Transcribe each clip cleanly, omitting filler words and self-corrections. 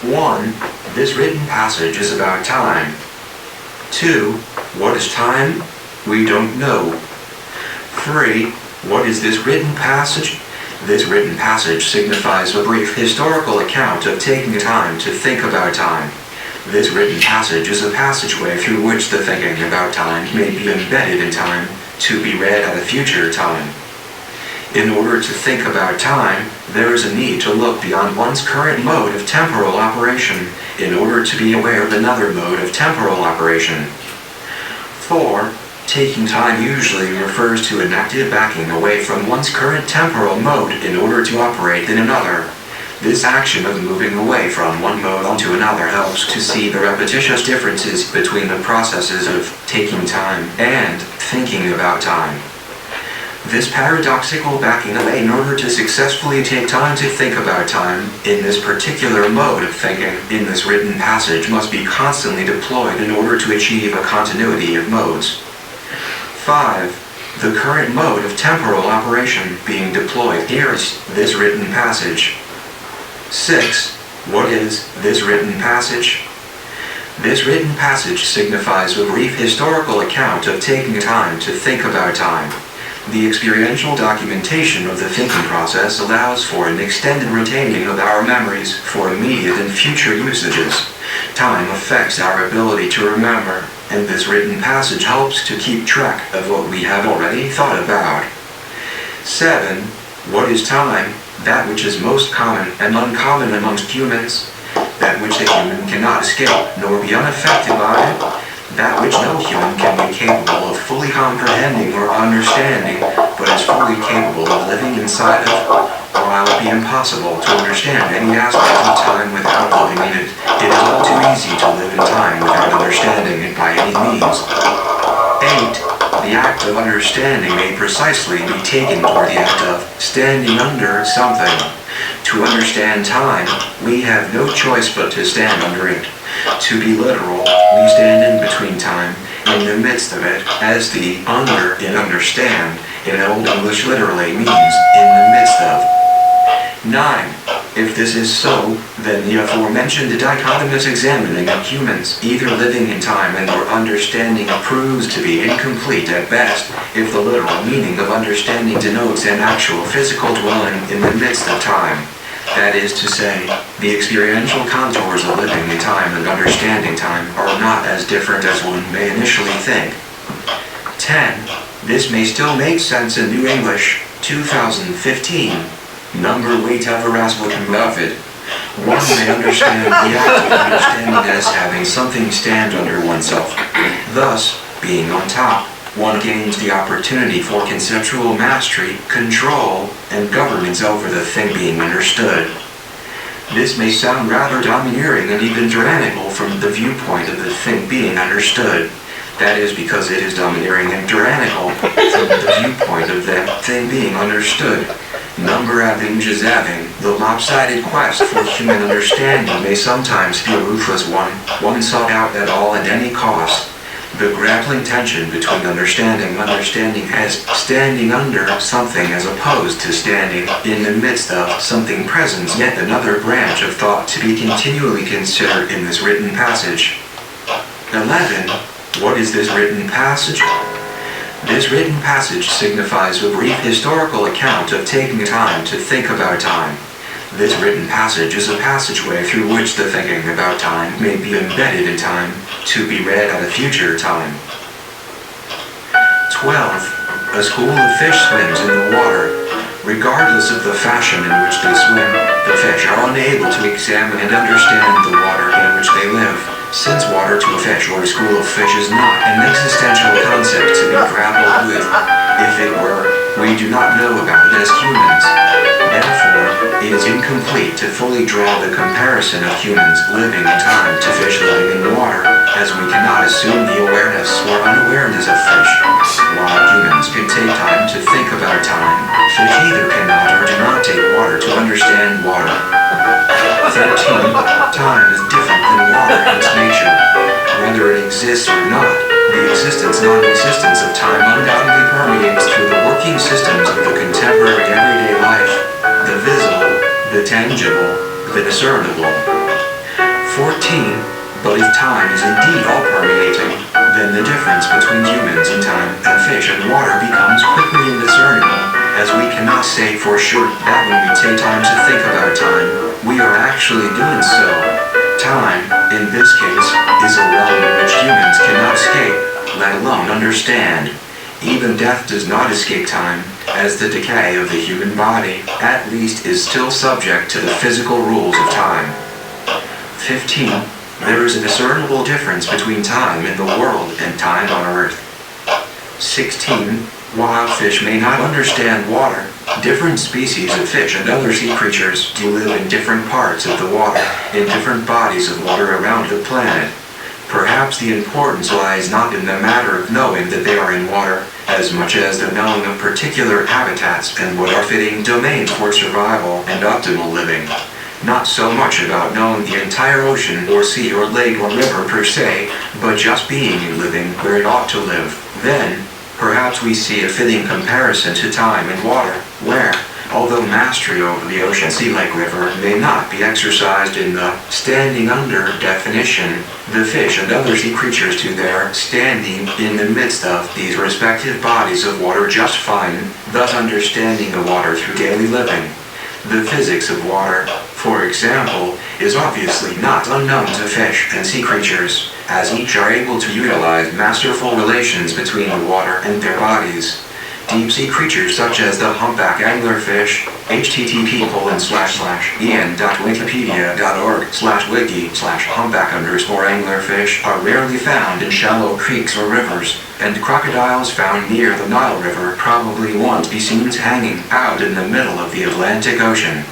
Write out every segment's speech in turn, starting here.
1. This written passage is about time. 2. What is time? We don't know. 3. What is this written passage? This written passage signifies a brief historical account of taking time to think about time. This written passage is a passageway through which the thinking about time may be embedded in time, to be read at a future time. In order to think about time, there is a need to look beyond one's current mode of temporal operation in order to be aware of another mode of temporal operation. 4. Taking time usually refers to an active backing away from one's current temporal mode in order to operate in another. This action of moving away from one mode onto another helps to see the repetitious differences between the processes of taking time and thinking about time. This paradoxical backing away in order to successfully take time to think about time in this particular mode of thinking in this written passage must be constantly deployed in order to achieve a continuity of modes. 5. The current mode of temporal operation being deployed here is this written passage. 6. What is this written passage? This written passage signifies a brief historical account of taking time to think about time. The experiential documentation of the thinking process allows for an extended retaining of our memories for immediate and future usages. Time affects our ability to remember, and this written passage helps to keep track of what we have already thought about. 7. What is time? That which is most common and uncommon amongst humans, that which the human cannot escape nor be unaffected by it, that which no human can be capable of fully comprehending or understanding, but is fully capable of living inside of, while it be impossible to understand any aspect of time without living in it. It is all too easy to live in time without understanding it by any means. 8. The act of understanding may precisely be taken toward the act of standing under something. To understand time, we have no choice but to stand under it. To be literal, we stand in between time, in the midst of it, as the under in understand in Old English literally means in the midst of. 9. If this is so, then the aforementioned dichotomous examining of humans, either living in time and or understanding, proves to be incomplete at best, if the literal meaning of understanding denotes an actual physical dwelling in the midst of time. That is to say, the experiential contours of living in time and understanding time are not as different as one may initially think. 10. This may still make sense in New English, 2015. Number weight of Erasmus method. One may understand the act of understanding as having something stand under oneself. Thus, being on top, one gains the opportunity for conceptual mastery, control, and governance over the thing being understood. This may sound rather domineering and even tyrannical from the viewpoint of the thing being understood. That is because it is domineering and tyrannical from the viewpoint of that thing being understood. Number having jazaving, the lopsided quest for human understanding may sometimes be a ruthless one sought out at all at any cost. The grappling tension between understanding as standing under something as opposed to standing in the midst of something presents yet another branch of thought to be continually considered in this written passage. 11. What is this written passage? This written passage signifies a brief historical account of taking time to think about time. This written passage is a passageway through which the thinking about time may be embedded in time, to be read at a future time. 12. A school of fish swims in the water. Regardless of the fashion in which they swim, the fish are unable to examine and understand the water in which they live, since water to a fish or a school of fish is not an existential concept to be grappled with. If it were, we do not know about it as humans. Therefore, it is incomplete to fully draw the comparison of humans living in time to fish living in water, as we cannot assume the awareness or unawareness of fish. While humans can take time to think about time, fish either cannot or do not take water to understand water. 13. Time is different than water in its nature. Whether it exists or not, the non-existence of time undoubtedly permeates through the working systems of the contemporary everyday life, the visible, the tangible, the discernible. 14. But if time is indeed all-permeating, then the difference between humans and time and fish and water becomes quickly indiscernible, as we cannot say for sure that when we take time to think about time, we are actually doing so. Time, in this case, is a realm in which humans cannot escape, let alone understand. Even death does not escape time, as the decay of the human body, at least, is still subject to the physical rules of time. 15. There is a discernible difference between time in the world and time on earth. 16. While fish may not understand water, different species of fish and other sea creatures do live in different parts of the water, in different bodies of water around the planet. Perhaps the importance lies not in the matter of knowing that they are in water, as much as the knowing of particular habitats and what are fitting domains for survival and optimal living. Not so much about knowing the entire ocean or sea or lake or river per se, but just being and living where it ought to live. Then, perhaps we see a fitting comparison to time and water, where, although mastery over the ocean, sea, lake, river may not be exercised in the standing under definition, the fish and other sea creatures do their standing in the midst of these respective bodies of water just fine, thus understanding the water through daily living. The physics of water, for example, is obviously not unknown to fish and sea creatures, as each are able to utilize masterful relations between the water and their bodies. Deep-sea creatures such as the humpback anglerfish, http://en.wikipedia.org/wiki/humpback_anglerfish are rarely found in shallow creeks or rivers, and crocodiles found near the Nile River probably won't be seen hanging out in the middle of the Atlantic Ocean.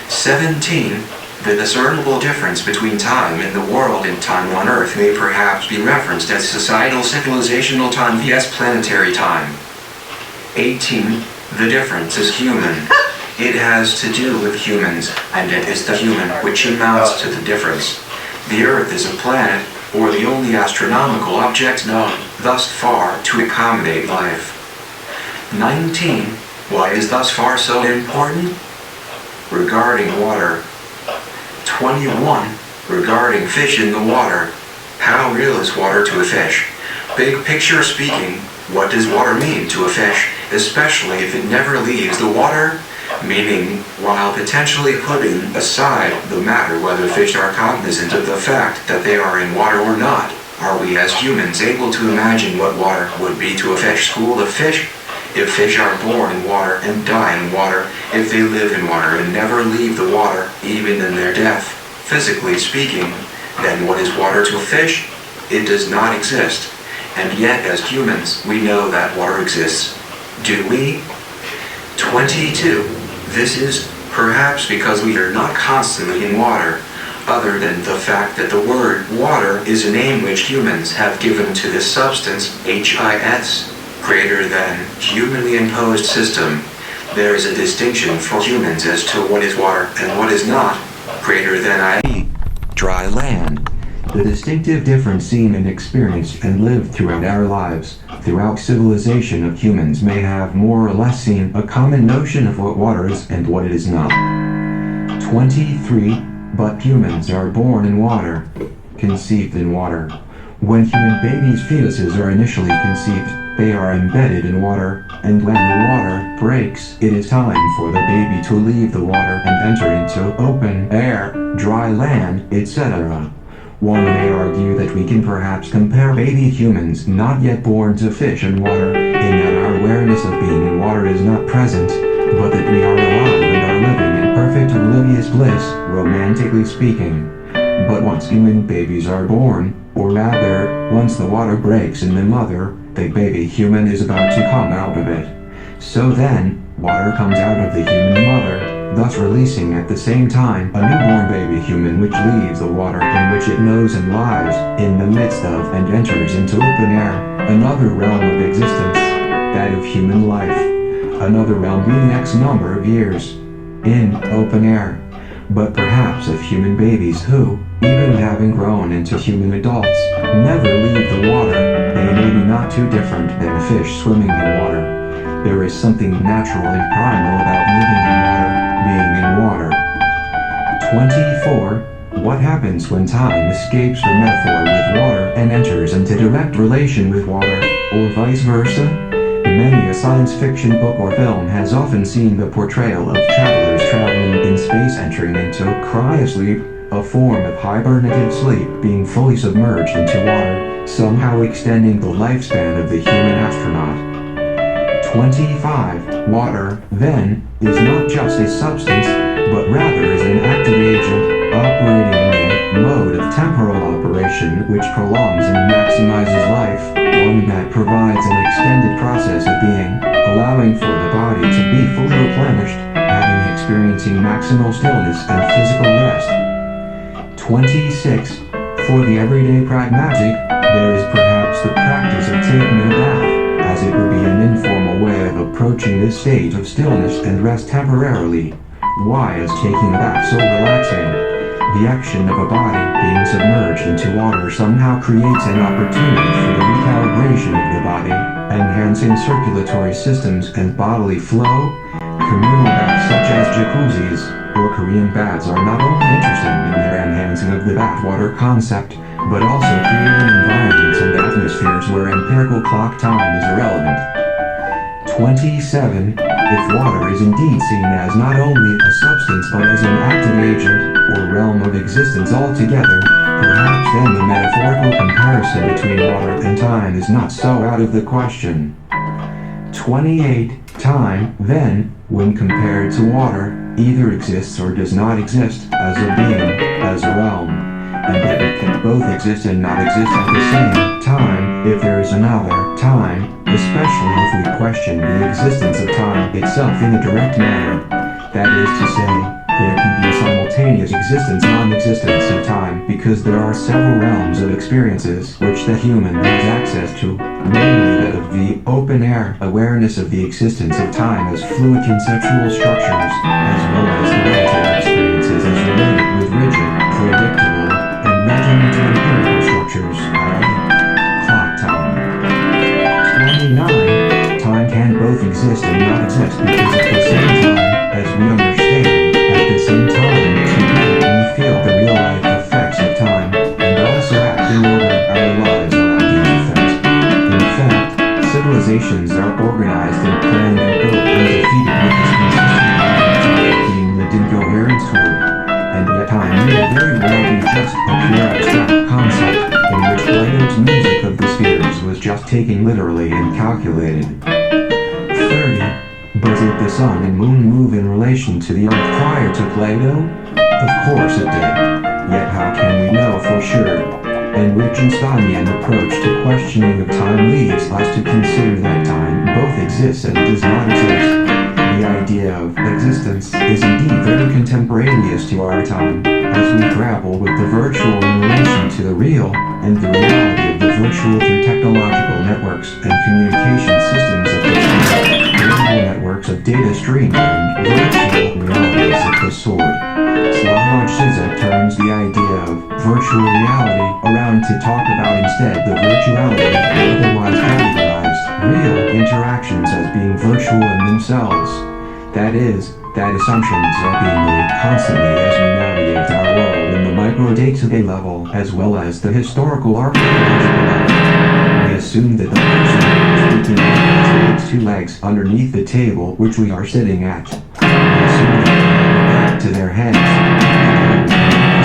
17. The discernible difference between time in the world and time on Earth may perhaps be referenced as societal civilizational time vs. planetary time. 18. The difference is human. It has to do with humans, and it is the human which amounts to the difference. The Earth is a planet, or the only astronomical object known, thus far, to accommodate life. 19. Why is thus far so important? Regarding water. 21. Regarding fish in the water. How real is water to a fish? Big picture speaking, what does water mean to a fish, especially if it never leaves the water? Meaning, while potentially putting aside the matter whether fish are cognizant of the fact that they are in water or not, are we as humans able to imagine what water would be to a fish school of fish? If fish are born in water and die in water, if they live in water and never leave the water, even in their death, physically speaking, then what is water to a fish? It does not exist. And yet, as humans, we know that water exists. Do we? 22. This is, perhaps because we are not constantly in water, other than the fact that the word water is a name which humans have given to this substance, HIS, greater than humanly imposed system. There is a distinction for humans as to what is water and what is not, greater than i.e. dry land. The distinctive difference seen and experienced and lived throughout our lives, throughout civilization of humans may have more or less seen a common notion of what water is and what it is not. 23. But humans are born in water, conceived in water. When human babies' fetuses are initially conceived, they are embedded in water, and when the water breaks, it is time for the baby to leave the water and enter into open air, dry land, etc. One may argue that we can perhaps compare baby humans not yet born to fish and water, in that our awareness of being in water is not present, but that we are alive and are living in perfect oblivious bliss, romantically speaking. But once human babies are born, or rather, once the water breaks in the mother, the baby human is about to come out of it. So then, water comes out of the human mother, thus releasing at the same time a newborn baby human which leaves the water in which it knows and lives in the midst of and enters into open air, another realm of existence, that of human life. Another realm being X number of years in open air. But perhaps of human babies who, even having grown into human adults, never leave the water, they may be not too different than a fish swimming in water. There is something naturally primal about living in water, being in water. 24. What happens when time escapes the metaphor with water and enters into direct relation with water, or vice versa? Many a science fiction book or film has often seen the portrayal of travelers traveling in space entering into cryosleep, a form of hibernative sleep being fully submerged into water, somehow extending the lifespan of the human astronaut. 25. Water, then, is not just a substance, but rather is an active agent, operating in a mode of temporal operation which prolongs and maximizes life, one that provides an extended process of being, allowing for the body to be fully replenished, having experiencing maximal stillness and physical rest. 26. For the everyday pragmatic, there is perhaps the practice of taking a bath, as it would be an informal way of approaching this state of stillness and rest temporarily. Why is taking a bath so relaxing? The action of a body being submerged into water somehow creates an opportunity for the recalibration of the body, enhancing circulatory systems and bodily flow. Communal baths such as jacuzzis or Korean baths are not only interesting in their enhancing of the bathwater concept, but also creating environments and atmospheres where empirical clock time is irrelevant. 27. If water is indeed seen as not only a substance but as an active agent, or realm of existence altogether, perhaps then the metaphorical comparison between water and time is not so out of the question. 28. Time, then, when compared to water, either exists or does not exist as a being, as a realm, and yet it can both exist and not exist at the same time if there is another time, especially if we question the existence of time itself in a direct manner. That is to say, there can be a simultaneous non-existence of time because there are several realms of experiences which the human has access to, namely that of the open-air awareness of the existence of time as fluid conceptual structures, as well as the relative experiences as related with rigid, predictable, and measurement empirical structures, i.e., clock time. 29. Time can both exist and not exist because at the same time, as we understand, at the same time, we feel the real-life effects of time, and also act in order our lives allow these effects. In fact, civilizations are organized and planned and built and defeated with this consistent pattern being lived in coherence toward, and yet time may very well be just a pure abstract concept, in which Plato's music of the spheres was just taken literally and calculated. 30. But did the sun and moon move in relation to the earth prior to Plato? Of course it did. Yet how can we know for sure? And Wittgensteinian approach to questioning of time leads us to consider that time both exists and does not exist. The idea of existence is indeed very contemporaneous to our time, as we grapple with the virtual in relation to the real, and the reality of the virtual through technological networks and communication systems of the networks of data streaming and virtual realities of the sword. Slavoj Zizek turns the idea of virtual reality around to talk about instead the virtuality of otherwise categorized real interactions as being virtual in themselves. That is, that assumptions are being made constantly as we navigate our world in the micro-day-to-day level as well as the historical archaeological level. We assume that the person speaking has two legs underneath the table which we are sitting at. We assume that they back to their heads.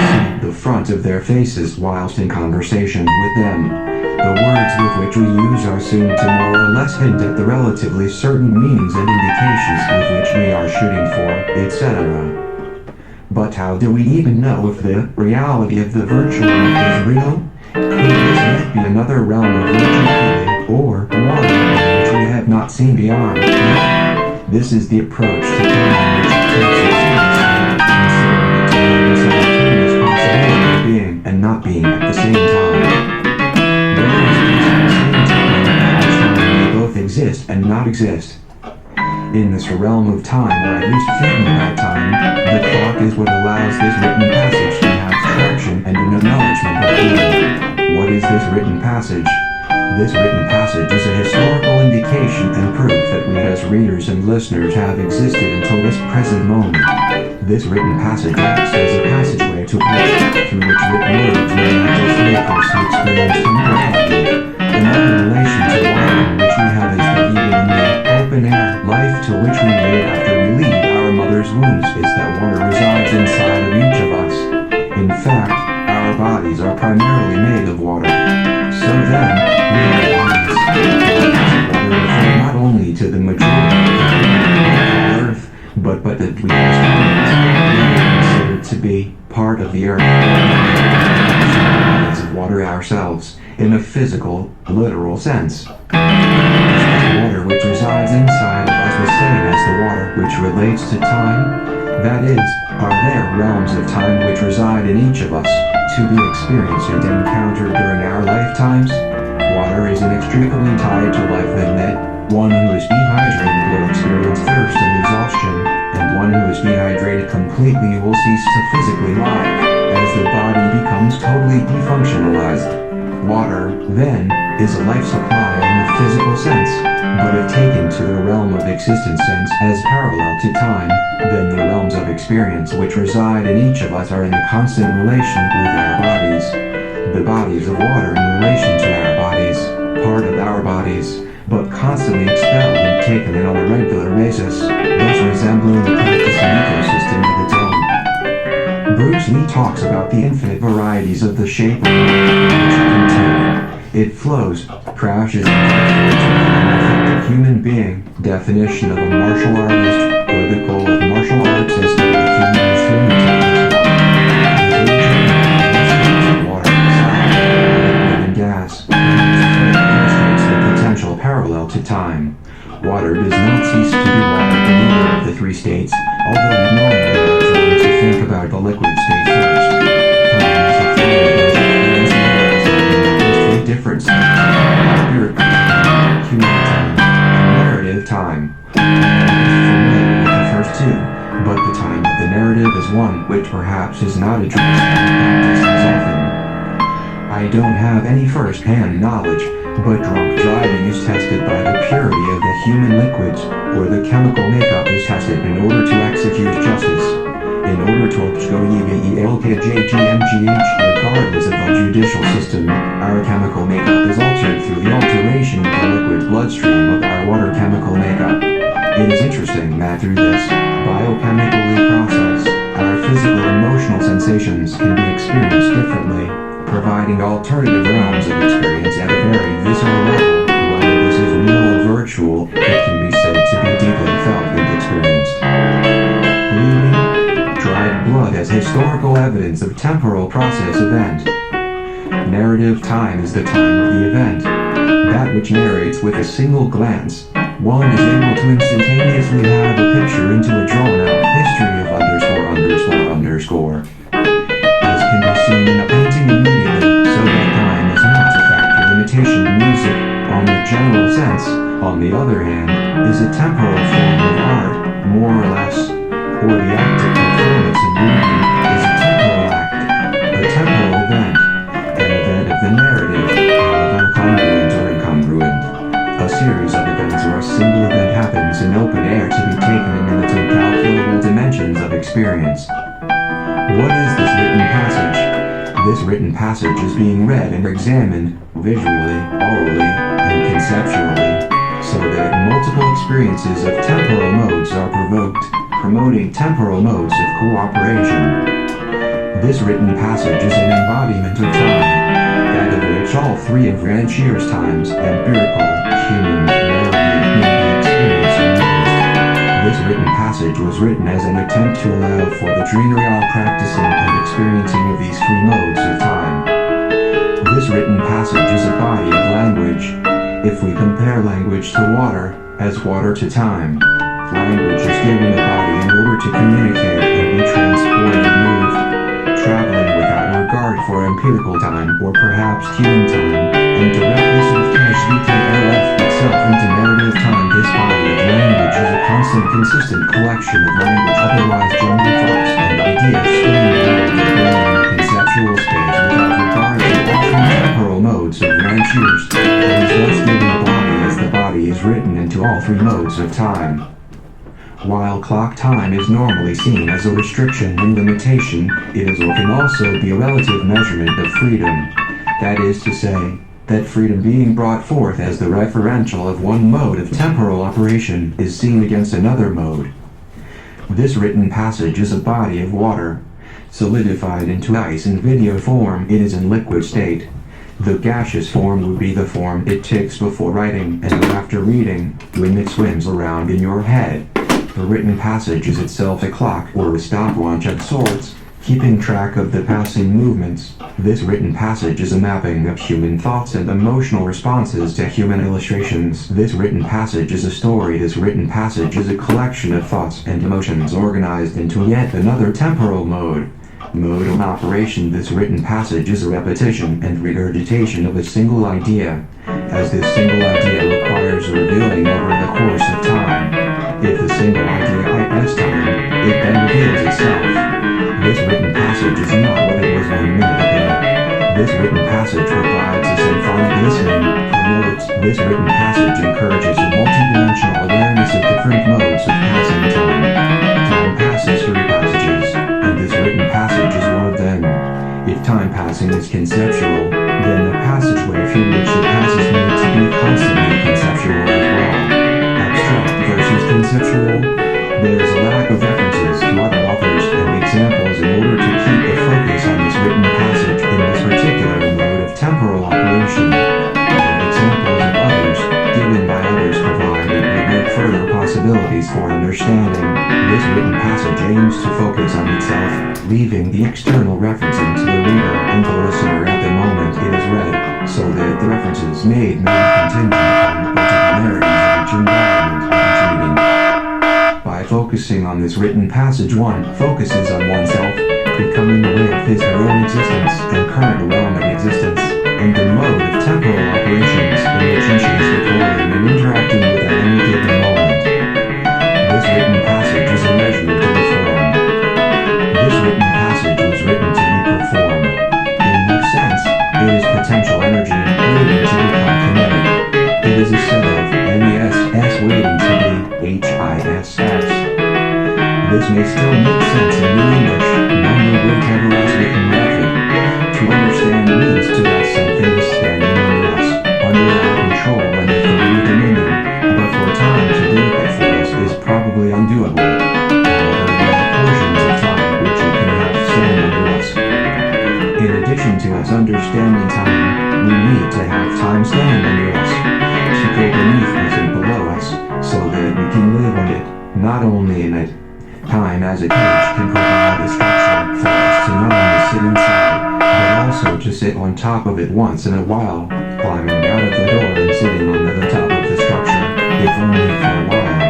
See the front of their faces whilst in conversation with them. The words with which we use are assumed to more or less hint at the relatively certain meanings and indications with which we are shooting for, etc. But how do we even know if the reality of the virtual is real? Could this yet be another realm of virtuality, or one which we have not seen beyond? No. This is the approach to time which takes us seriously, considering the simultaneous possibility of being and not being at the same time. Exist and not exist. In this realm of time, or at least thinking about time, the clock is what allows this written passage to have traction and an acknowledgement of being. What is this written passage? This written passage is a historical indication and proof that we as readers and listeners have existed until this present moment. This written passage acts as a passageway to which bodies are primarily made of water. So then, we are bodies. Water refer not only to the majority of the Earth, but that we are considered to be part of the Earth. Bodies of water ourselves, in a physical, literal sense. Water which resides inside of us the same as the water which relates to time, that is, are there realms of time which reside in each of us, to be experienced and encountered during our lifetimes? Water is inextricably tied to life in that one who is dehydrated will experience thirst and exhaustion, and one who is dehydrated completely will cease to physically live, as the body becomes totally defunctionalized. Water, then, is a life supply in the physical sense, but if taken to the realm of existence sense as parallel to time, then the realms of experience which reside in each of us are in a constant relation with our bodies. The bodies of water in relation to our bodies, part of our bodies, but constantly expelled and taken in on a regular basis, thus resembling the practicing ecosystem of its own. Bruce Lee talks about the infinite varieties of the shape of water. It flows, crashes, and affects a human being. Definition of a martial artist, or the goal of martial arts is to be human swimming techniques. Water, sound, and gas. Illustrates the potential parallel to time. Water does not cease to be water in either of the three states, although we normally are drawn to think about the liquid state first. Time is a fluid measure different states, spirit time, human time, and narrative time. I'm familiar with the first two, but the time of the narrative is one which perhaps is not addressed in practice as often. I don't have any first-hand knowledge, but drunk driving is tested by the purity of the human liquids, or the chemical makeup is tested in order to execute justice. In order to regardless of the judicial system, our chemical makeup is altered through the alteration of the liquid bloodstream of our water chemical makeup. It is interesting that through this biochemically process, our physical and emotional sensations can be experienced differently, providing alternative realms of experience at a very visceral level. Whether this is real or virtual, it can be said to be deeply felt and experienced. Bleeding, dried blood as historical evidence of temporal process event. Narrative time is the time of the event, that which narrates with a single glance. One is able to instantaneously have a picture into a drawn-out history of ____. As can be seen in a painting immediately, so that time is not a factor limitation. Music, on the general sense, on the other hand, is a temporal form of art, more or less, or the act of performance and movement is a temporal act, a temporal event, an event of the narrative, however congruent or incongruent. A series of events or a single event happens in open air to be taken in the incalculable dimensions of experience. What is this written passage? This written passage is being read and examined, visually, orally, and conceptually, so that multiple experiences of temporal modes are provoked, promoting temporal modes of cooperation. This written passage is an embodiment of time, that of which all three of Ranchier's times, empirical, human, narrative, may be experienced and used. This written passage was written as an attempt to allow for the real practicing and experiencing of these three modes of time. This written passage is a body of language. If we compare language to water, as water to time, language is given a body in order to communicate and be transported and moved, traveling without regard for empirical time or perhaps human time, and directly substantiate itself into narrative time. This body of language is a constant, consistent collection of language, otherwise jumbled thoughts and ideas swimming around the brain in a conceptual stage without regard to all three temporal modes of Ranchier's. It is thus given a body as the body is written into all three modes of time. While clock time is normally seen as a restriction and limitation, it is or can also be a relative measurement of freedom. That is to say, that freedom being brought forth as the referential of one mode of temporal operation is seen against another mode. This written passage is a body of water, Solidified into ice in video form, it is in liquid state. The gaseous form would be the form it takes before writing and after reading, when it swims around in your head. The written passage is itself a clock or a stopwatch of sorts, keeping track of the passing movements. This written passage is a mapping of human thoughts and emotional responses to human illustrations. This written passage is a story. This written passage is a collection of thoughts and emotions organized into yet another temporal mode. Mode of operation. This written passage is a repetition and regurgitation of a single idea, as this single idea requires revealing over the course of time. If the single idea is time, it then reveals itself. This written passage is not what it was 1 minute ago. This written passage provides a symphonic listening, promotes. This written passage encourages a multidimensional awareness of different modes of passing time. Time passes through passages, and this written passage is one of them. If time passing is conceptual, then the passageway through which it passes needs to be constantly conceptual as well. Abstract versus conceptual. There is a lack of references to other authors and examples in order to keep the focus on this written passage in this particular mode of temporal operation. The examples of others, given by others, provide and permit further possibilities for understanding. This written passage aims to focus on itself, leaving the external referencing to the reader and the listener at the moment it is read, so that the references made may be contingent upon the particularities of each environment of each reading. By focusing on this written passage, one focuses on oneself, becoming aware of his or her own existence and current realm of existence, and the mode of temporal operations in which he is recording and interacting with at any given moment. This written passage is a measure to be formed. This written passage was written to be performed. In this sense, it is potential energy waiting to become kinetic. It is a set of NESS waiting to be HISS. This may still make sense in New English, number whichever else we can method. To understand means to have something is standing under us, under our control and free dominion, but for time to do that for us is probably undoable. However, there are portions of time which it can have stand under us. In addition to us understanding time, we need to have time stand under us, to go beneath us and below us, so that we can live in it, not only in it. Time as a cage can provide a structure for us to not only sit inside, but also to sit on top of it once in a while, climbing out of the door and sitting on the top of the structure, if only for a while.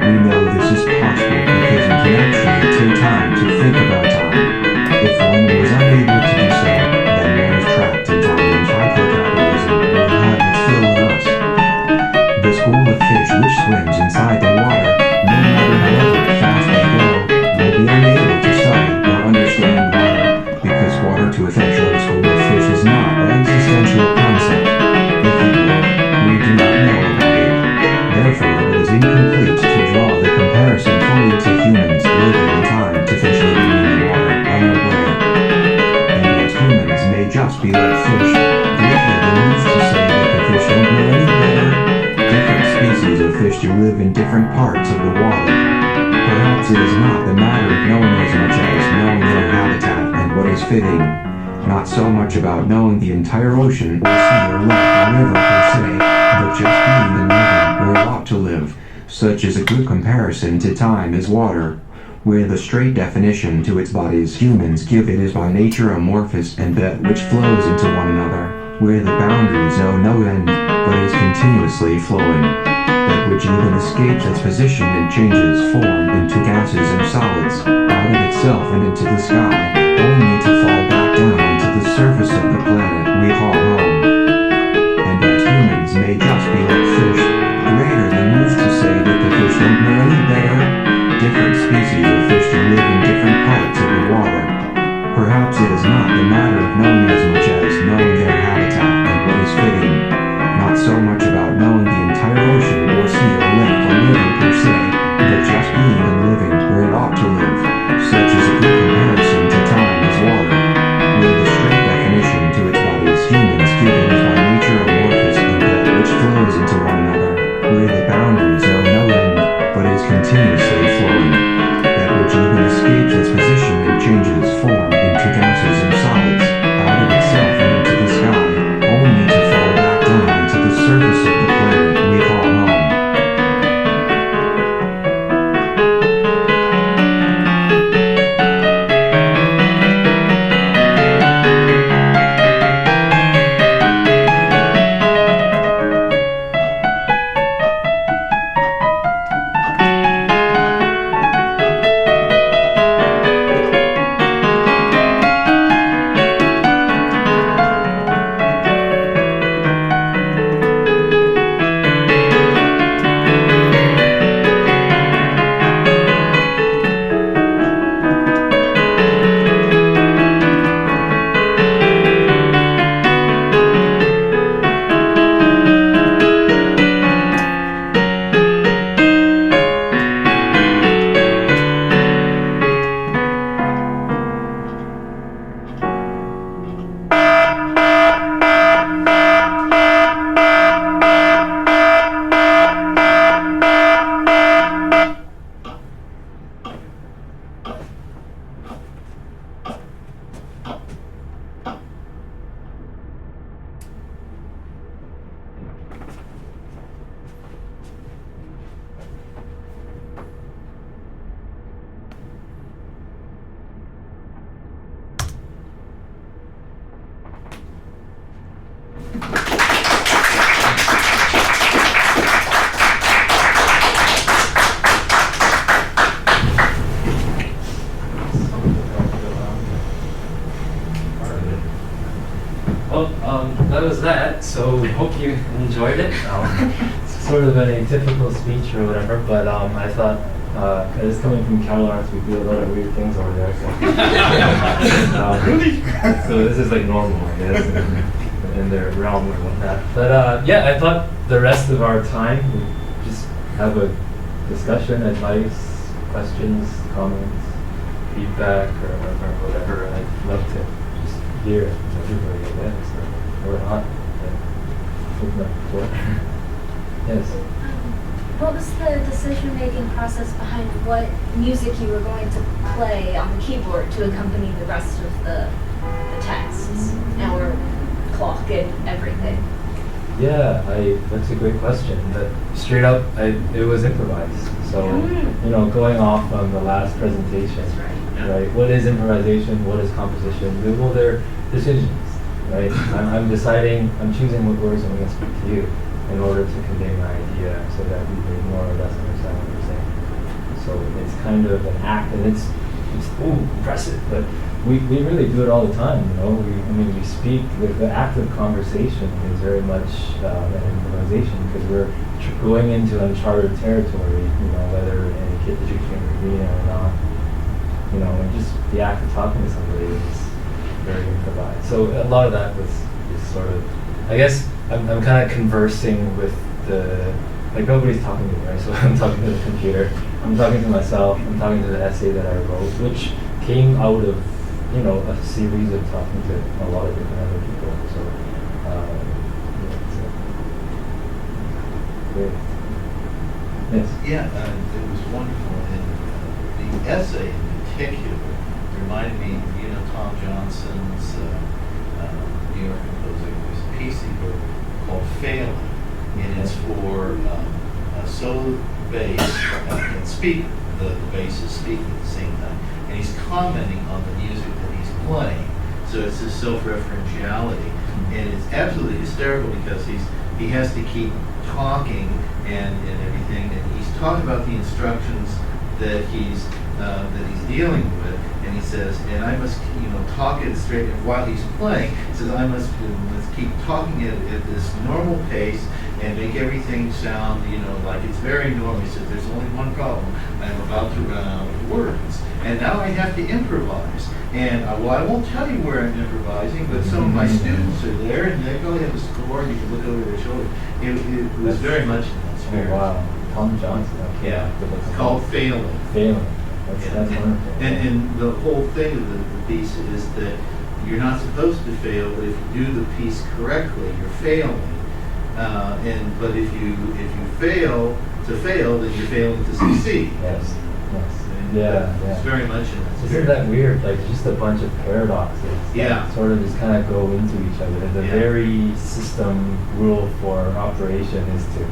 We know this is possible because we can actually take time to think about time. If one was unable to do so, then one is trapped in time and hypercapitalism will have its fill of us. The school of fish which swims inside the water, no matter however fast they go, will be unable to study or understand water, because water to a fictional school of fish is not an existential concept. If it were, we do not know about it. Therefore, it is incomplete to draw the comparison fully to humans living in time to fish living in the water, unaware. And yet humans may just be like fish, greater than used to say that the fish don't know any better. Different species of fish do live in different parts of the water. Perhaps it is not the matter of knowing as much as knowing their habitat and what is fitting. Not so much about knowing the entire ocean or sea or lake or river per se, but just being and living where it ought to live. Such is a good comparison to time as water, where the straight definition to its bodies humans give it is by nature amorphous and that which flows into one another, where the boundaries know no end, but is continuously flowing. That which even escapes its position and changes form into gases and solids, out of itself and into the sky, only to fall back down to the surface of the planet we call home. And yet humans may just be like fish, greater than used to say that the fish don't know any better. Different species of fish do live in different parts of the water. Perhaps it is not the matter of knowing as much as knowing their habitat and what is fitting. Not so much about knowing the entire ocean or sea or lake or river per se, but just being and living where it ought to live. Such is a good comparison to time as water, where the straight definition to its bodies humans give it is by nature amorphous and that which flows into one another, where the boundaries know no end, but is continuously flowing. That which even escapes its position and changes Well, that was that. So hope you enjoyed it. It's sort of an atypical speech or whatever, but I thought, it's coming from Cal Arts, we do a lot of weird things over there. So, so this is like normal, I guess, in their realm or whatnot. But yeah, I thought the rest of our time we'd just have a discussion, advice, questions, comments, feedback, or whatever. I'd love to just hear everybody, I guess, or not. Yes. What was the decision-making process behind what music you were going to play on the keyboard to accompany the rest of the texts, or clock and everything? Yeah, that's a great question. But straight up, it was improvised. So, going off on the last presentation, right? What is improvisation? What is composition? Well, they're decisions, right? I'm deciding, I'm choosing what words I'm going to speak to you in order to convey my idea so that we may more or less understand what you're saying. So it's kind of an act, and it's impressive, but we really do it all the time, we speak, the act of conversation is very much an improvisation because we're going into uncharted territory, whether in a kitchen arena or not, and just the act of talking to somebody is very improvised. So a lot of that was just sort of, I guess, I'm kind of conversing with nobody's talking to me, right? So I'm talking to the computer, I'm talking to myself, I'm talking to the essay that I wrote, which came out of, a series of talking to a lot of different other people. So, great. Yes? Yeah, it was wonderful. And the essay in particular reminded me of, Tom Johnson's New York composer, there's a piece he wrote called Failing, and it's for a solo bass and speaker. The bass is speaking at the same time, and he's commenting on the music that he's playing. So it's this self-referentiality, and it's absolutely hysterical because he has to keep talking and everything, and he's talking about the instructions that he's dealing with, and he says, and I must talk it straight. And while he's playing, he says I must keep talking at this normal pace and make everything sound like it's very normal. He says there's only one problem: I'm about to run out of words, and now I have to improvise. And I won't tell you where I'm improvising, but some of my students are there, and they probably have a score, and you can look over their shoulder. It was very much in that spirit. Oh, wow. Tom Johnson. Okay. Yeah. It's called Failing. Failing. That's wonderful. And the whole thing of the piece is that you're not supposed to fail, but if you do the piece correctly, you're failing. But if you fail to fail, then you're failing to succeed. Yes. Yeah. It's very much in that Isn't spirit. that weird? Like just a bunch of paradoxes that sort of just kind of go into each other. The very system rule for operation is to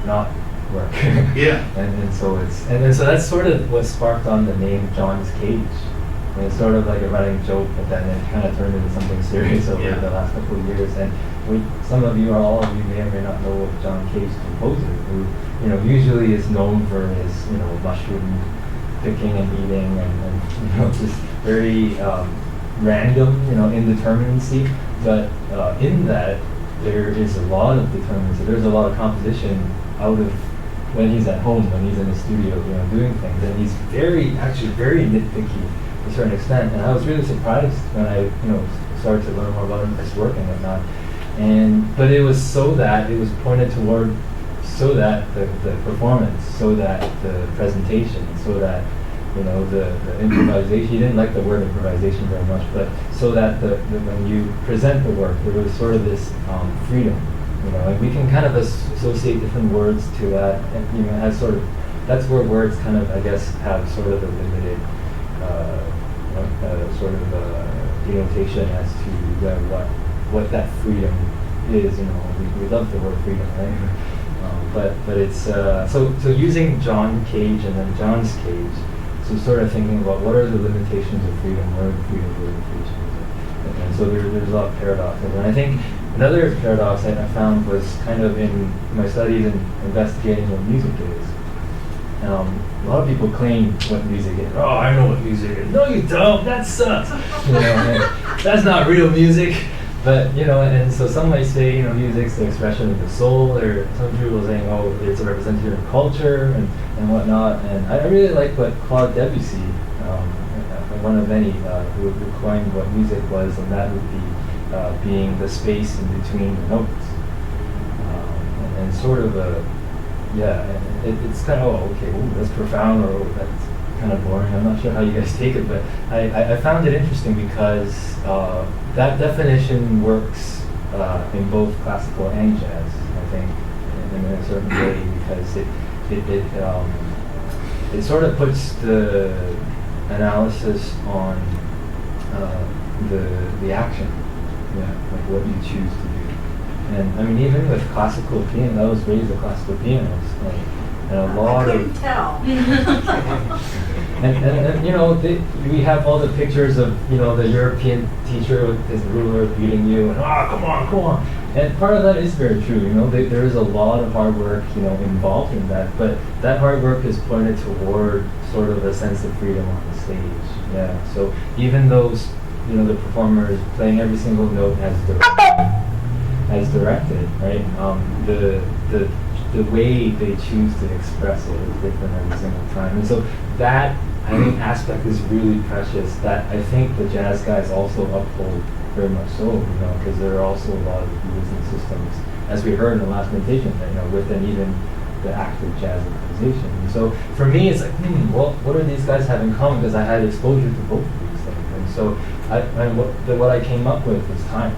not work. Yeah. And so so that's sort of what sparked on the name John's Cage. And it's sort of like a running joke, but then it kind of turned into something serious over the last couple of years. And some of you or all of you may or may not know what John Cage, composer, who usually is known for his mushroom picking and eating and just very random indeterminacy. But in that there is a lot of determinacy. There's a lot of composition out of when he's at home, when he's in the studio, doing things, and he's actually very nitpicky to a certain extent. And I was really surprised when I, started to learn more about his work and whatnot. But it was pointed toward so that the performance, so that the presentation, so that the improvisation. He didn't like the word improvisation very much, but so that when you present the work, there was sort of this freedom. And we can kind of associate different words to that, and as sort of that's where words kind of, I guess, have sort of a limited sort of denotation as to what that freedom is. We love the word freedom, right? But it's so using John Cage and then John's Cage. So sort of thinking about what are the limitations of freedom, what are the freedom's limitations, and so there's a lot of paradoxes. And I think another paradox I found was kind of in my studies in investigating what music is. A lot of people claim what music is. Oh, I know what music is. No, you don't. That sucks. That's not real music. But and so some might say music's the expression of the soul, or some people are saying, oh, it's a representative of culture and whatnot. And I really like what Claude Debussy, one of many, who coined what music was, and that would be being the space in between the notes, and sort of it's kind of okay, ooh, that's profound, or that's kind of boring. I'm not sure how you guys take it, but I found it interesting because that definition works in both classical and jazz, I think, in a certain way, because it sort of puts the analysis on the action, like what you choose to do. And I mean, even with classical piano, I was raised a classical pianist, and a lot I of couldn't tell. and we have all the pictures of the European teacher with his ruler beating you, and come on, and part of that is very true. There is a lot of hard work involved in that, but that hard work is pointed toward sort of a sense of freedom on the stage. Yeah. So even those the performers playing every single note as directed, right? The way they choose to express it is different every single time, and so that I think aspect is really precious. That I think the jazz guys also uphold very much so, because there are also a lot of using systems, as we heard in the last presentation, within even the active jazz improvisation. And so for me, it's like, well, what do these guys have in common? Because I had exposure to both of these things, and so what I came up with was time.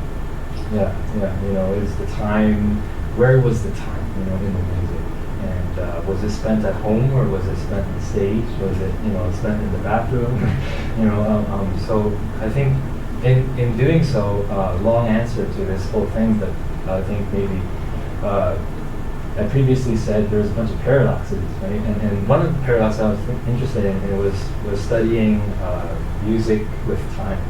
Is the time. Where was the time? In the music, and was it spent at home, or was it spent on stage? Was it spent in the bathroom? So I think in doing so, long answer to this whole thing, that I think maybe I previously said there's a bunch of paradoxes, right? And one of the paradoxes I was interested in was studying music with time.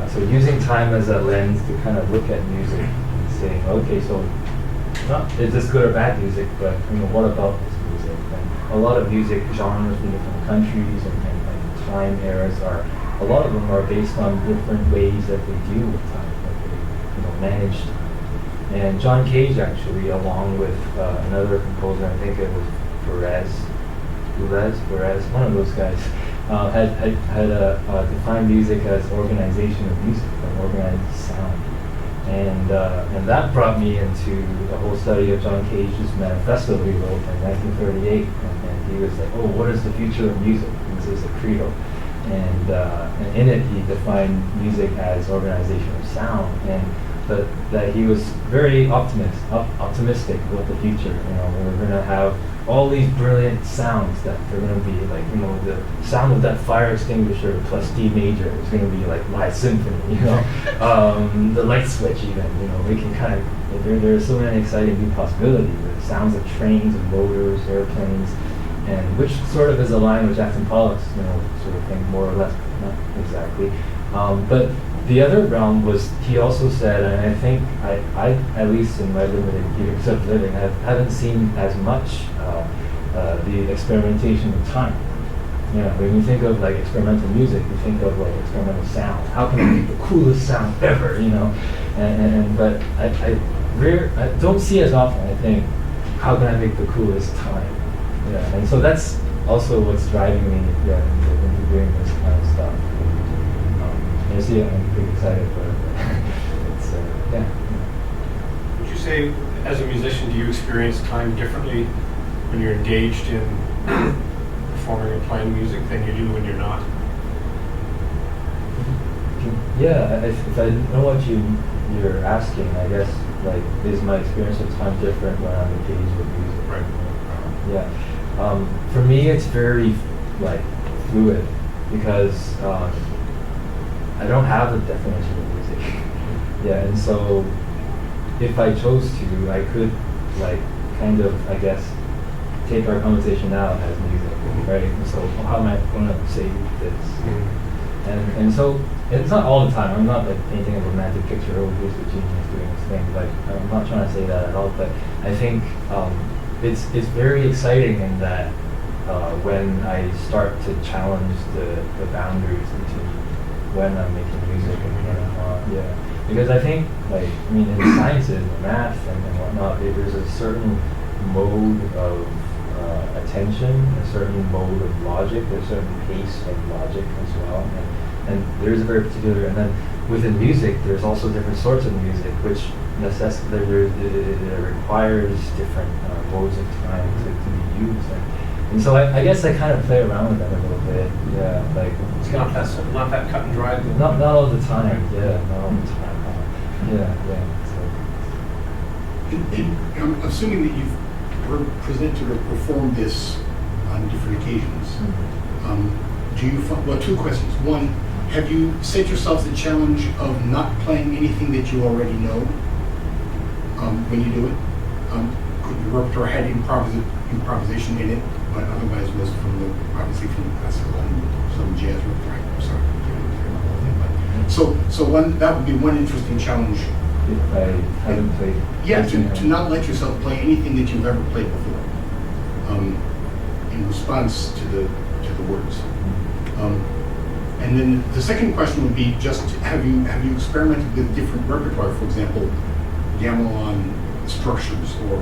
So using time as a lens to kind of look at music and saying, okay, so is this good or bad music, but what about this music? And a lot of music genres in different countries and time eras a lot of them are based on different ways that they deal with time, that they manage time. And John Cage actually, along with another composer, I think it was Perez, one of those guys, had defined music as organization of music, or organized sound. And that brought me into the whole study of John Cage's manifesto he wrote in 1938. And he was like, oh, what is the future of music? This is a credo. And in it, he defined music as organization of sound. And that he was very optimistic about the future. We're going to have all these brilliant sounds that they're going to be like, the sound of that fire extinguisher plus D major is going to be like my symphony, the light switch even, we can kind of, there are so many exciting new possibilities, the sounds of trains and motors, airplanes, and which sort of is aligned with Jackson Pollock's, sort of thing, more or less, not exactly. But the other realm was, he also said, and I think I at least in my limited years of living, haven't seen as much the experimentation with time. When you think of like experimental music, you think of like experimental sound. How can I make the coolest sound ever? But I don't see as often. I think, how can I make the coolest time? And so that's also what's driving me into doing this kind of stuff. You see, I'm pretty excited for it. It's Would you say, as a musician, do you experience time differently when you're engaged in performing or playing music than you do when you're not? Yeah, if I know what you're asking, I guess, like, is my experience of time different when I'm engaged with music? Right. For me, it's very like fluid because I don't have a definition of music. And so if I chose to, I could like kind of, I guess, take our conversation now as music, right? And so how am I going to say this? And so it's not all the time. I'm not like painting a romantic picture, oh, here's the genius doing this thing. Like, I'm not trying to say that at all, but I think it's very exciting in that when I start to challenge the boundaries between when I'm making music and when I'm not. Yeah, because I think, like, I mean, in sciences, math and whatnot, there's a certain mode of attention, a certain mode of logic, there's a certain pace of logic as well, and there's a very particular, and then within music, there's also different sorts of music, which it requires different modes of time to be used. And so I guess I kind of play around with that a little bit. Yeah, like It's not that cut and dried. not all the time. Yeah, not all the time. Yeah. And I'm assuming that you've presented or performed this on different occasions. Do you find, well, two questions. One, have you set yourself the challenge of not playing anything that you already know when you do it? Could the repertoire had improvisation in it, but otherwise was obviously from the classical and some jazz repertoire. I'm sorry. So one, that would be one interesting challenge. If I haven't played. Yeah, to not let yourself play anything that you've ever played before, in response to the words. And then the second question would be just have you experimented with different repertoire, for example, gamelan structures or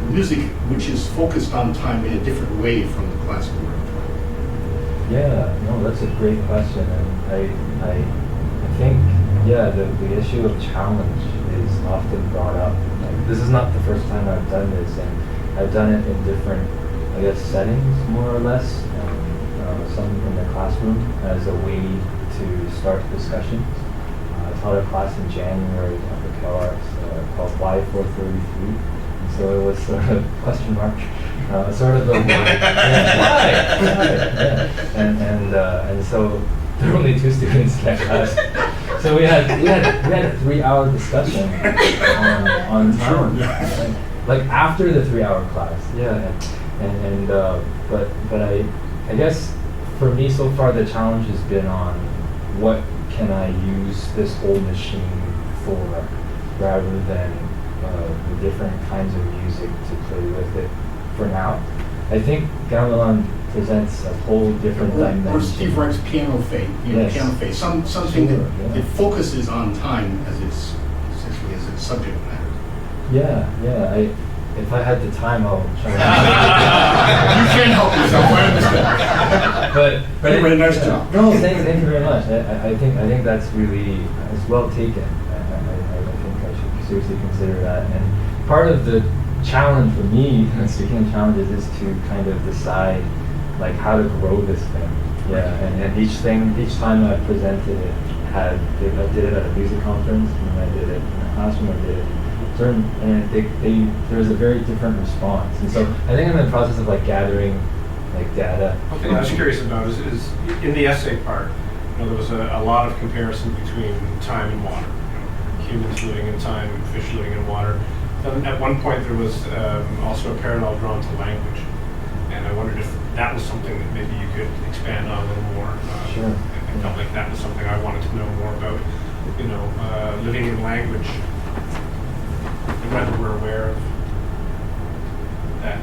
music which is focused on time in a different way from the classical repertoire? Yeah, no, that's a great question, and I think the issue of challenge is often brought up. Like, this is not the first time I've done this, and I've done it in different, I guess, settings more or less. Some in the classroom as a way to start discussions. I taught a class in January at the Cal Arts called Y433. And so it was sort of question mark, sort of a why? And so there were only 2 students in that class. So we had a 3-hour discussion on time, like after the 3-hour class. Yeah, but I guess. For me, so far, the challenge has been on what can I use this whole machine for, rather than the different kinds of music to play with it. For now, I think gamelan presents a whole different dimension. Or Steve Reich's piano fade, Yes. piano fade, something Sure, that focuses on time as its essentially as its subject matter. Yeah. If I had the time, I'll try to. You can't help yourself. I understand. But anyway, nice job. No, thank you very much. I think that's really it's well taken. I think I should seriously consider that. And part of the challenge for me, speaking of challenges, is to kind of decide like how to grow this thing. Yeah, and each time I presented it, I did it at a music conference, and I did it in a classroom. I did it. And there was a very different response, and so I think I'm in the process of like gathering like data. One thing I was curious about is in the essay part, there was a lot of comparison between time and water. Humans living in time, fish living in water. Then at one point there was also a parallel drawn to language, and I wondered if that was something that maybe you could expand on a little more. Sure. I felt like that was something I wanted to know more about. Living in language. Whether we're aware of that.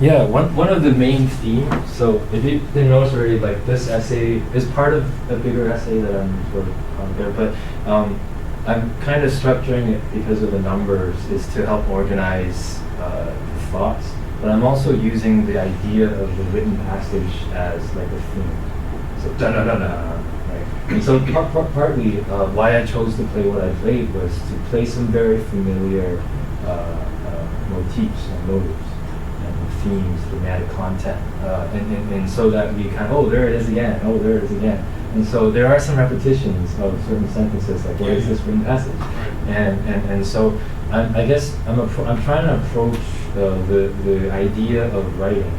Yeah, one of the main themes. So if you didn't notice already, like this essay is part of a bigger essay that I'm sort of on there, but I'm kind of structuring it because of the numbers is to help organize the thoughts. But I'm also using the idea of the written passage as like a theme. So da-da-da-da. And so partly why I chose to play what I played was to play some very familiar motifs and motives and themes, thematic content, and so that we kind of, there it is again, there it is again. And so there are some repetitions of certain sentences, like what is this written passage? And so I guess I'm trying to approach the idea of writing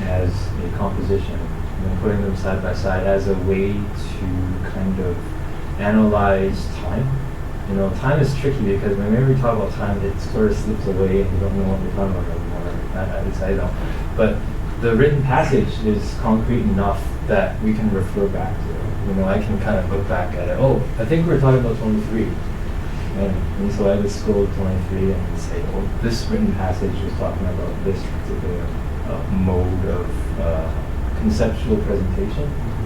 as a composition. And putting them side by side as a way to kind of analyze time. Time is tricky because whenever we talk about time, it sort of slips away and you don't know what you're talking about anymore. At least I don't. But the written passage is concrete enough that we can refer back to it. I can kind of look back at it. I think we're talking about 23. And so I would scroll to 23 and say, this written passage is talking about this particular mode of conceptual presentation.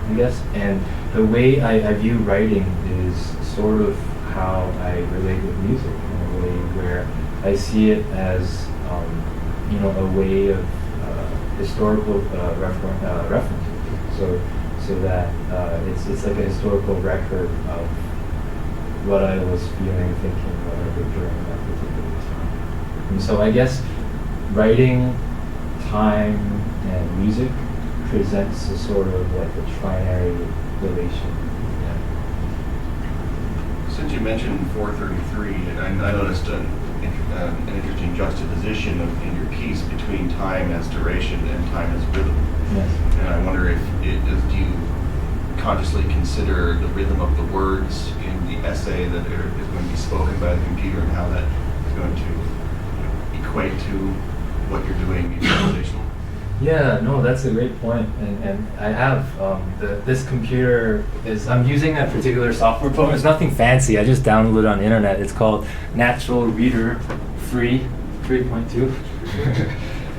I guess. And the way I view writing is sort of how I relate with music, in a way where I see it as a way of historical references. So that it's like a historical record of what I was feeling, thinking, whatever during that particular time. And so I guess writing, time, and music presents a sort of like a trinary relation. Since you mentioned 433, I noticed an interesting juxtaposition in your piece between time as duration and time as rhythm. Yes. And I wonder if do you consciously consider the rhythm of the words in the essay that is going to be spoken by the computer and how that is going to equate to what you're doing improvisational? Yeah, no, that's a great point. And I have this computer I'm using a particular software program. It's nothing fancy. I just downloaded it on the internet. It's called Natural Reader Free 3.2.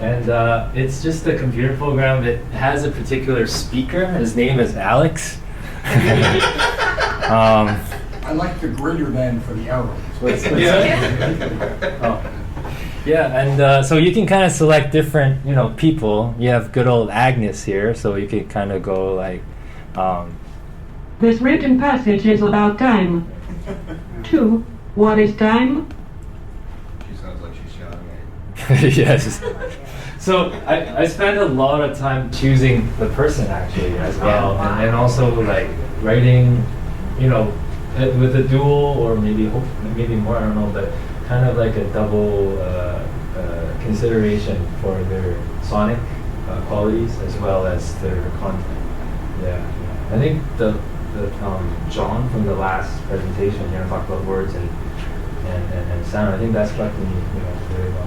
And it's just a computer program. It has a particular speaker. His name is Alex. I like the greater than for the arrow. What's that? Yeah, and so you can kind of select different, people. You have good old Agnes here, so you can kind of go like, This written passage is about time. 2. What is time? She sounds like she's shouting at you. yes. So I spend a lot of time choosing the person actually as well, and also like writing, with a dual or maybe more, I don't know, but kind of like a double consideration for their sonic qualities as well as their content. Yeah. I think the John from the last presentation, talked about words and sound. I think that's struck me, very well.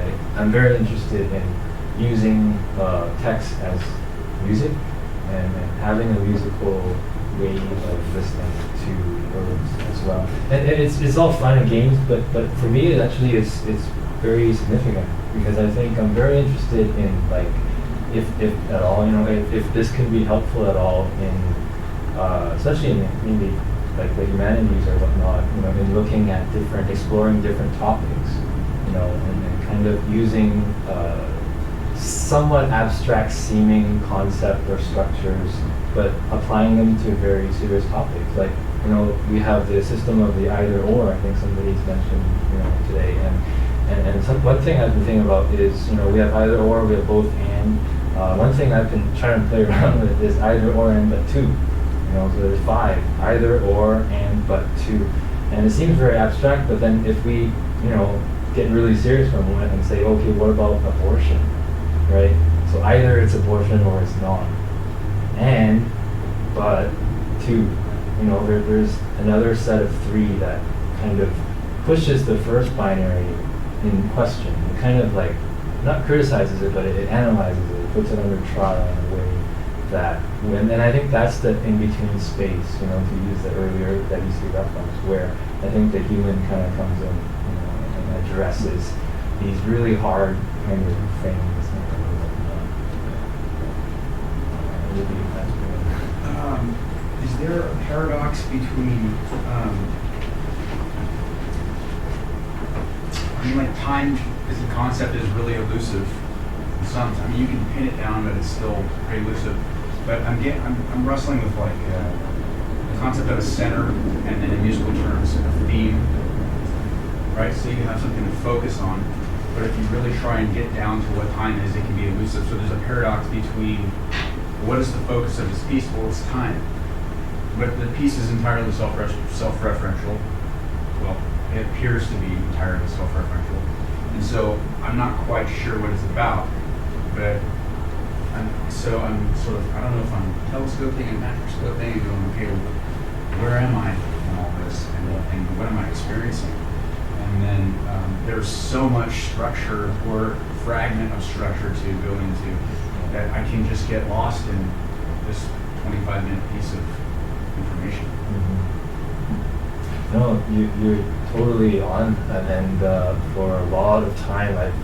And I'm very interested in using text as music and having a musical way of listening to words as well. And it's all fun and games, but for me it actually it's very significant because I think I'm very interested in like if at all, if this can be helpful at all in especially in maybe like the humanities or whatnot, in looking at exploring different topics, and kind of using somewhat abstract seeming concept or structures, but applying them to very serious topics. Like, we have the system of the either or, I think somebody's mentioned, today. And one thing I've been thinking about is, we have either or, we have both and. One thing I've been trying to play around with is either or and but two. So there's 5, either or and but two. And it seems very abstract, but then if we, get really serious for a moment and say, okay, what about abortion, right? So either it's abortion or it's not. And, but two, there's another set of 3 that kind of pushes the first binary in question. It kind of like, not criticizes it, but it analyzes it, puts it under trial in a way that, and I think that's the in-between space, to use the earlier WC reference, where I think the human kind of comes in, and addresses these really hard kind of things. Is there a paradox between, time as a concept is really elusive. Sometimes you can pin it down, but it's still pretty elusive. But I'm wrestling with the concept of a center, and then in musical terms, a theme, right? So you have something to focus on. But if you really try and get down to what time is, it can be elusive. So there's a paradox between what is the focus of this piece? Well, it's time. But the piece is entirely self-referential. Well, it appears to be entirely self-referential. And so I'm not quite sure what it's about, but I'm sort of, I don't know if I'm telescoping and macroscoping and going, okay, where am I in all this and what am I experiencing? And then there's so much structure or fragment of structure to go into that I can just get lost in this 25-minute piece of information. No, you're totally on, and for a lot of time I've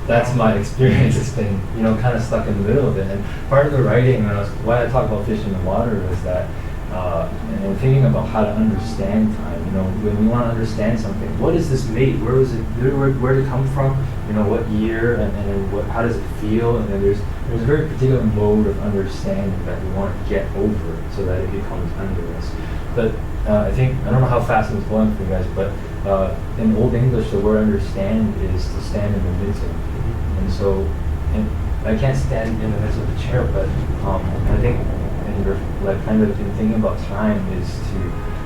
that's my experience. It's been, kind of stuck in the middle of it. And part of the writing, why I talk about fish in the water is that, and thinking about how to understand time. When we want to understand something, what is this made? Where was it? Where did it come from? What year? And then how does it feel? And then there's a very particular mode of understanding that we want to get over so that it becomes under us. But I don't know how fast it's going for you guys, but in Old English, the word understand is to stand in the midst of. And so, I can't stand in the midst of the chair, but I think, kind of in thinking about time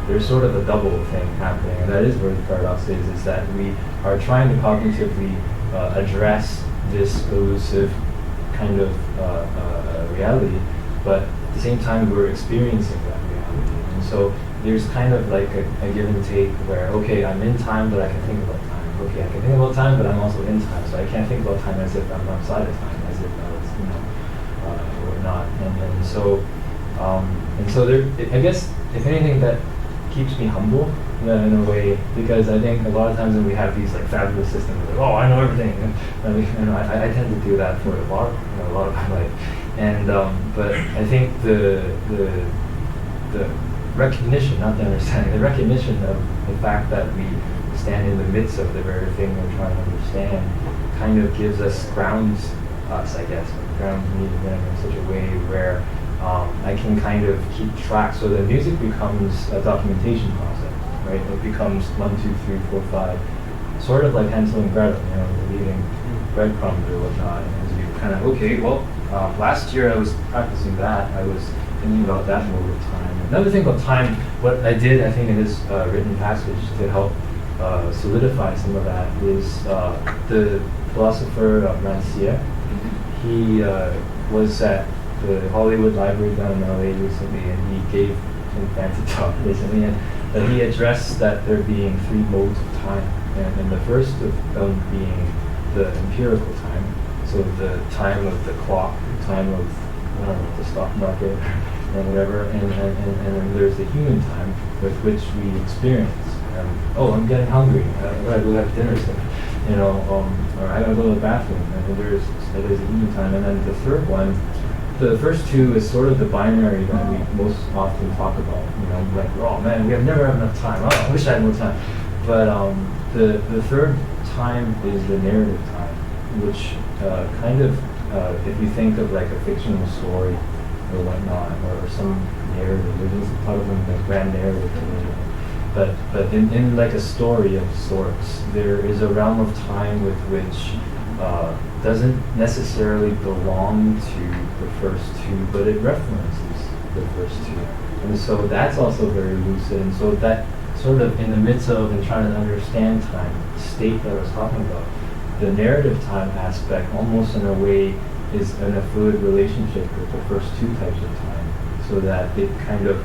there's sort of a double thing happening, and that is where the paradox is that we are trying to cognitively address this elusive kind of reality, but at the same time we're experiencing that reality. And so there's kind of like a give and take where, okay, I'm in time, but I can think about time. Okay, I can think about time, but I'm also in time, so I can't think about time as if I'm outside of time, as if I was, or not. And so there, I guess, if anything, that keeps me humble in a way, because I think a lot of times when we have these like fabulous systems, like, oh, I know everything, and I tend to do that for a lot of my life, and but I think the recognition, not the understanding, the recognition of the fact that we stand in the midst of the very thing we're trying to understand kind of gives grounds me in such a way where I can kind of keep track. So the music becomes a documentation process, right? It becomes 1, 2, 3, 4, 5, sort of like Hansel and Gretel, leaving breadcrumbs or whatnot. And as you kind of, last year I was practicing that. I was thinking about that mode of time. Another thing about time, what I did, I think, in this written passage to help solidify some of that is the philosopher Rancière. He was at the Hollywood Library down in LA recently, and he gave some fancy talk recently, and he addressed that there being 3 modes of time, and the first of them being the empirical time, so the time of the clock, the time of the stock market, and whatever, and then there's the human time with which we experience. I'm getting hungry. I gotta go have dinner soon, or I gotta go to the bathroom. And there's a human time, and then the third one. The first 2 is sort of the binary that we most often talk about. Like, oh man, we have never have enough time. Oh, I wish I had more time. But the third time is the narrative time, which kind of, if you think of like a fictional story or whatnot, or some narrative, there's a part of them like grand narrative. But in like a story of sorts, there is a realm of time with which doesn't necessarily belong to the first 2, but it references the first 2. And so that's also very lucid. And so that sort of in the midst of and trying to understand time, state that I was talking about, the narrative time aspect almost in a way is in a fluid relationship with the first 2 types of time. So that it kind of,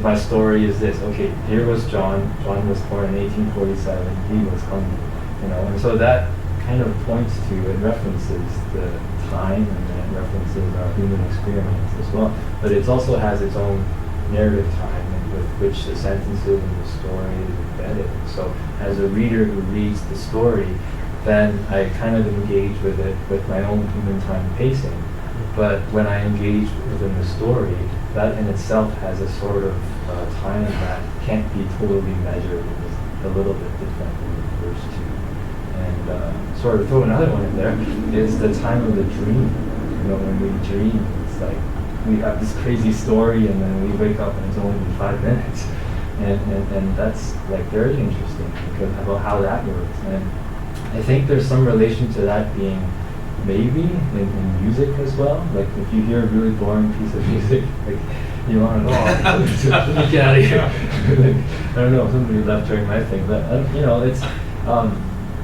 my story is this, okay, here was John. John was born in 1847. He was hungry, and so that kind of points to, it references the time, and then it references our human experience as well. But it also has its own narrative time with which the sentences in the story is embedded. So as a reader who reads the story, then I kind of engage with it with my own human time pacing. But when I engage within the story, that in itself has a sort of time that can't be totally measured. It's a little bit different than the first 2. And sort of throw another one in there is the time of the dream. When we dream, it's like we have this crazy story, and then we wake up and it's only been 5 minutes, and that's like very interesting because about how that works. And I think there's some relation to that being maybe in music as well. Like if you hear a really boring piece of music, like you want to get out of here. I don't know, somebody left during my thing, but it's.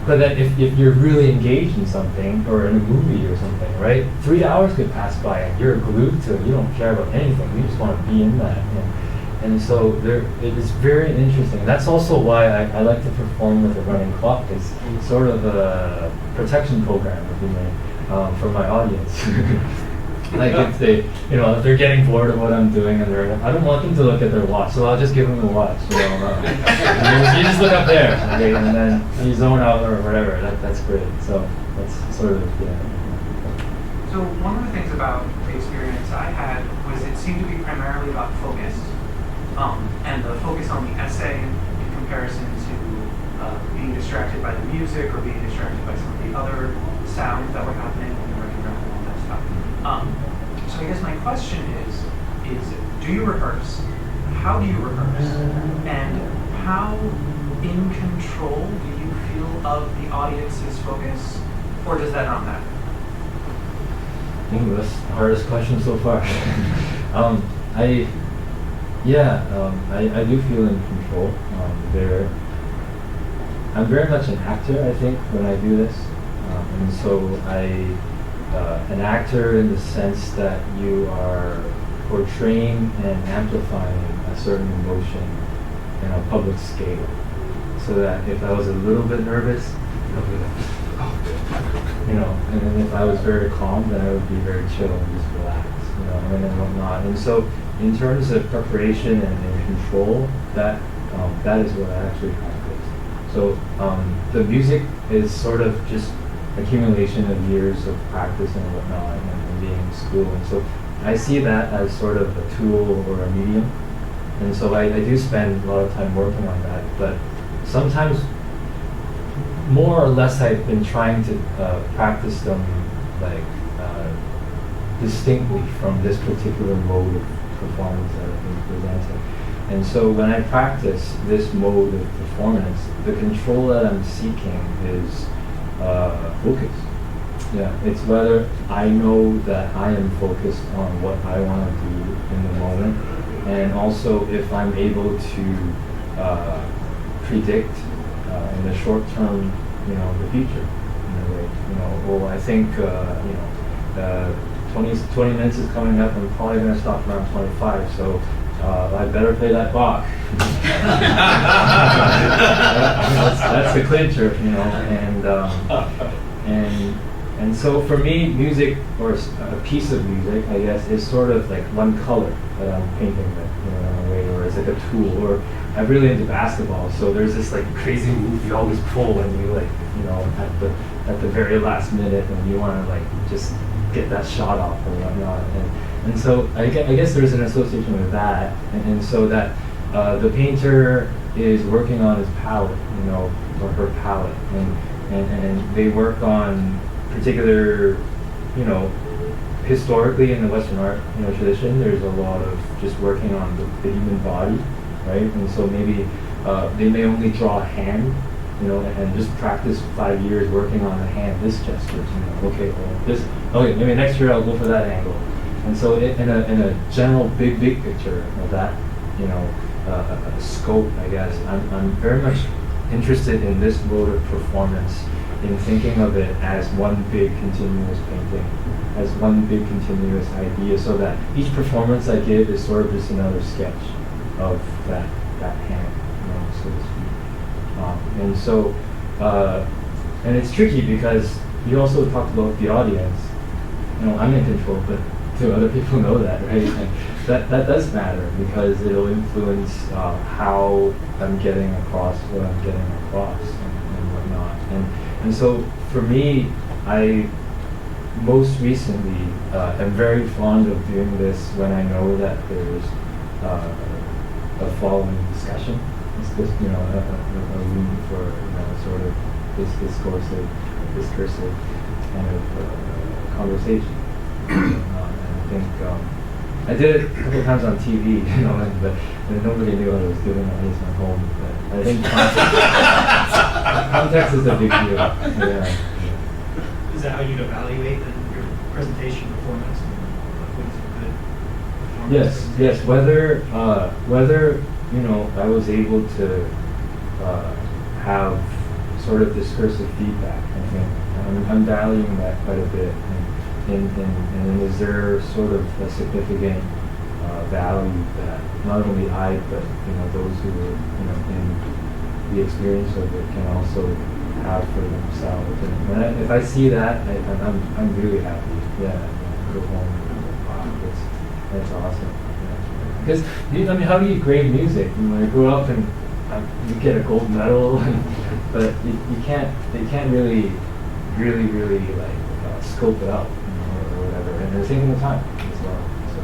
But then if you're really engaged in something, or in a movie or something, right? 3 hours could pass by and you're glued to it. You don't care about anything. You just want to be in that. And so it is very interesting. That's also why I like to perform with a running clock. It's sort of a protection program, if you may, for my audience. Like if they, if they're getting bored of what I'm doing and I don't want them to look at their watch, so I'll just give them the watch. You just look up there, okay, and then you zone out or whatever. That's great. So that's sort of So one of the things about the experience I had was it seemed to be primarily about focus, and the focus on the essay in comparison to being distracted by the music or being distracted by some of the other sounds that were happening when you were working around and all that stuff. So I guess my question is do you rehearse? How do you rehearse? And how in control do you feel of the audience's focus, or does that not matter? That's the hardest question so far. I do feel in control. I'm very much an actor, I think, when I do this. And so an actor in the sense that you are portraying and amplifying a certain emotion in a public scale. So that if I was a little bit nervous, and then if I was very calm, then I would be very chill and just relax, and then whatnot. And so in terms of preparation and control, that is what I actually practice. So the music is sort of just accumulation of years of practice and whatnot and being in school. And so I see that as sort of a tool or a medium. And so I do spend a lot of time working on that. But sometimes more or less I've been trying to practice them distinctly from this particular mode of performance that I've been presenting. And so when I practice this mode of performance, the control that I'm seeking is focus. Yeah, it's whether I know that I am focused on what I want to do in the moment, and also if I'm able to predict in the short term, the future. In a way, I think 20 minutes is coming up. I'm probably going to stop around 25, so I better play that Bach. that's the clincher, and so for me, music or a piece of music, I guess, is sort of like one color that I'm painting with, in a way, or it's like a tool. Or I'm really into basketball, so there's this like crazy move you always pull when you at the very last minute when you want to like just get that shot off or whatnot. And so I guess there's an association with that, and so that the painter is working on his palette, or her palette, and they work on particular, historically in the Western art, tradition, there's a lot of just working on the human body, right? And so maybe they may only draw a hand, and just practice 5 years working on the hand, this gesture, okay, well, this, okay, maybe next year I'll go for that angle. And so in a general big picture of that, scope, I guess, I'm very much interested in this mode of performance, in thinking of it as one big continuous painting, as one big continuous idea, so that each performance I give is sort of just another sketch of that hand, so to speak. And so, and it's tricky because you also talked about the audience. I'm in control, but do other people know that, right? And that does matter because it'll influence how I'm getting across what I'm getting across and whatnot. And so for me, I most recently am very fond of doing this when I know that there's a following discussion. It's just, a room for sort of this discursive kind of conversation. And I think I did it a couple of times on TV, but nobody knew what I was doing, at least at home. But I think context is a big deal. Yeah. Is that how you'd evaluate your presentation performance? What's a good performance? Yes. Whether I was able to have sort of discursive feedback. I think I'm valuing that quite a bit. And is there sort of a significant value that not only I, but those who are in the experience of it can also have for themselves. And if I see that, I'm really happy. Yeah, go home. That's awesome. Because, I mean, how do you grade music? You know, I grew up and you get a gold medal, but you can't, they can't really like scope it out, you know, or whatever. And the same thing with time as well. So,